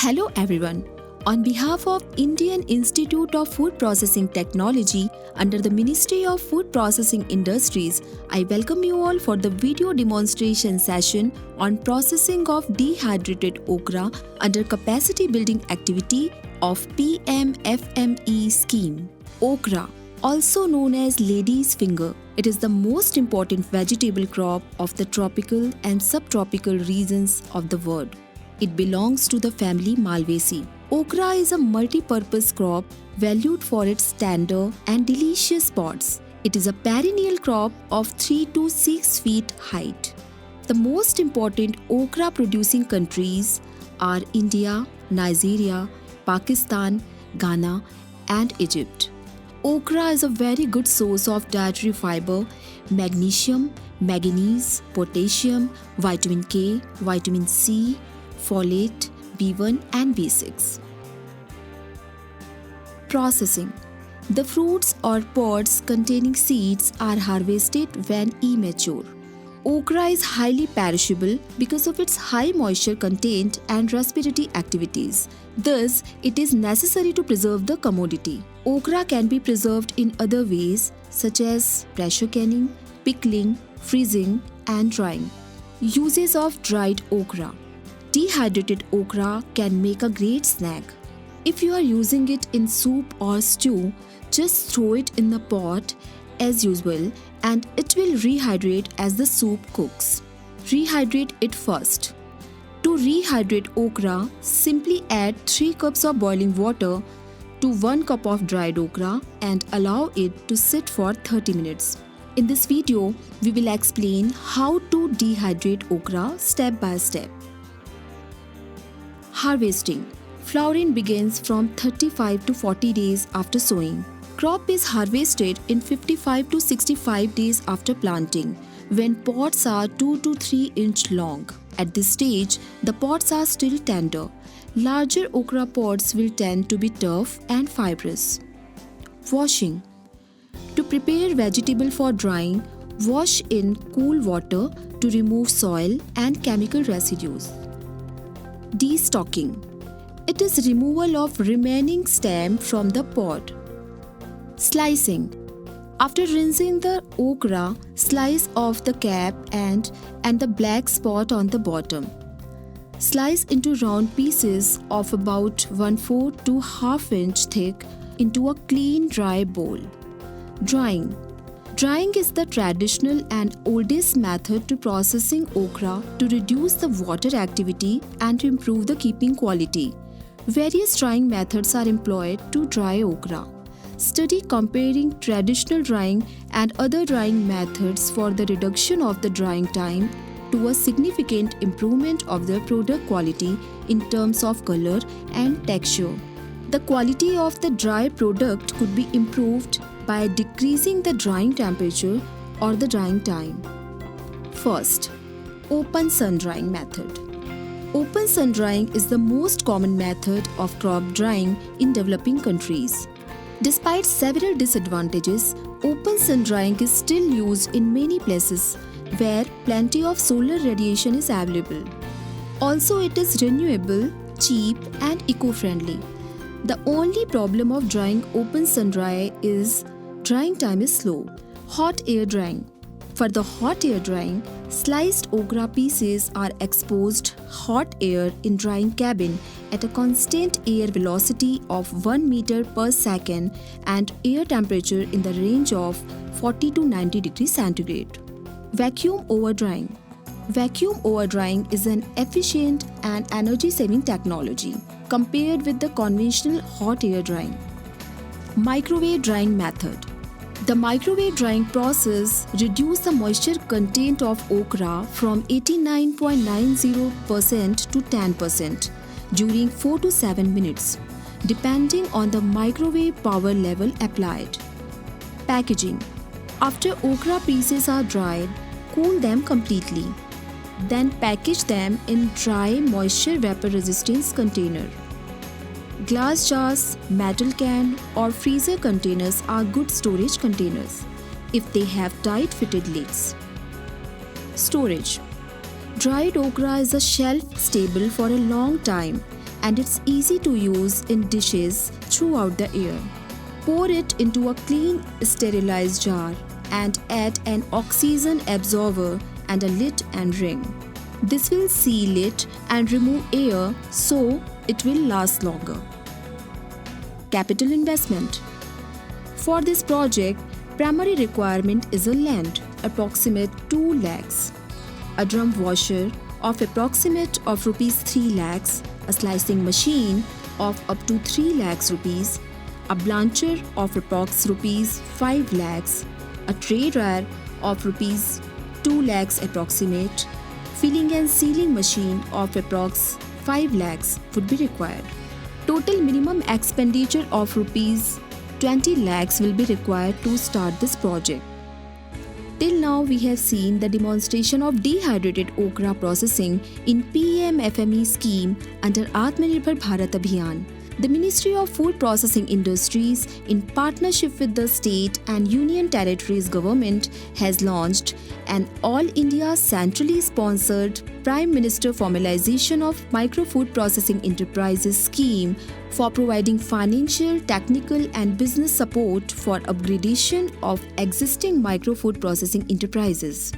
Hello everyone. On behalf of Indian Institute of Food Processing Technology under the Ministry of Food Processing Industries, I welcome you all for the video demonstration session on processing of dehydrated okra under capacity building activity of PMFME scheme. Okra, also known as lady's finger, it is the most important vegetable crop of the tropical and subtropical regions of the world. It belongs to the family Malvaceae. Okra is a multi-purpose crop valued for its tender and delicious pods. It is a perennial crop of 3 to 6 feet height. The most important okra producing countries are India, Nigeria, Pakistan, Ghana, and Egypt. Okra is a very good source of dietary fiber, magnesium, manganese, potassium, vitamin K, vitamin C, folate, B1 and B6. Processing. The fruits or pods containing seeds are harvested when immature. Okra is highly perishable because of its high moisture content and respiratory activities. Thus, it is necessary to preserve the commodity. Okra can be preserved in other ways such as pressure canning, pickling, freezing, and drying. Uses of dried okra. Dehydrated okra can make a great snack. If you are using it in soup or stew, just throw it in the pot as usual and it will rehydrate as the soup cooks. Rehydrate it first. To rehydrate okra, simply add 3 cups of boiling water to 1 cup of dried okra and allow it to sit for 30 minutes. In this video, we will explain how to dehydrate okra step by step. Harvesting. Flowering begins from 35 to 40 days after sowing. Crop is harvested in 55 to 65 days after planting, when pods are 2 to 3 inch long. At this stage, the pods are still tender. Larger okra pods will tend to be tough and fibrous. Washing. To prepare vegetable for drying, wash in cool water to remove soil and chemical residues. Destocking. It is removal of remaining stem from the pod. Slicing. After rinsing the okra, slice off the cap and the black spot on the bottom. Slice into round pieces of about 1/4 to ½ inch thick into a clean dry bowl. Drying. Drying is the traditional and oldest method to processing okra to reduce the water activity and to improve the keeping quality. Various drying methods are employed to dry okra. Study comparing traditional drying and other drying methods for the reduction of the drying time to a significant improvement of the product quality in terms of color and texture. The quality of the dry product could be improved by decreasing the drying temperature or the drying time. First, open sun drying method. Open sun drying is the most common method of crop drying in developing countries. Despite several disadvantages, open sun drying is still used in many places where plenty of solar radiation is available. Also, it is renewable, cheap, and eco-friendly. The only problem of drying open sun dry is drying time is slow. Hot air drying. For the hot air drying, sliced okra pieces are exposed hot air in drying cabin at a constant air velocity of 1 meter per second and air temperature in the range of 40 to 90 degrees centigrade. Vacuum over drying. Vacuum over drying is an efficient and energy-saving technology compared with the conventional hot air drying. Microwave drying method. The microwave drying process reduces the moisture content of okra from 89.90% to 10% during 4 to 7 minutes, depending on the microwave power level applied. Packaging. After okra pieces are dried, cool them completely. Then package them in dry moisture vapor resistance container. Glass jars, metal can or freezer containers are good storage containers if they have tight fitted lids. Storage. Dried okra is a shelf stable for a long time and it's easy to use in dishes throughout the year. Pour it into a clean sterilized jar and add an oxygen absorber and a lid and ring. This will seal it and remove air so it will last longer. Capital investment. For this project, primary requirement is a land, approximate 2 lakhs, a drum washer of approximate of rupees 3 lakhs, a slicing machine of up to 3 lakhs rupees, a blancher of approx rupees 5 lakhs, a tray dryer of rupees 2 lakhs approximate, filling and sealing machine of approx 5 lakhs would be required. Total minimum expenditure of rupees 20 lakhs will be required to start this project. Till now, we have seen the demonstration of dehydrated okra processing in PM-FME scheme under Atmanirbhar Bharat Abhiyan. The Ministry of Food Processing Industries, in partnership with the state and union territories government, has launched an all-India centrally sponsored Prime Minister Formalization of Micro Food Processing Enterprises scheme for providing financial, technical and business support for upgradation of existing micro food processing enterprises.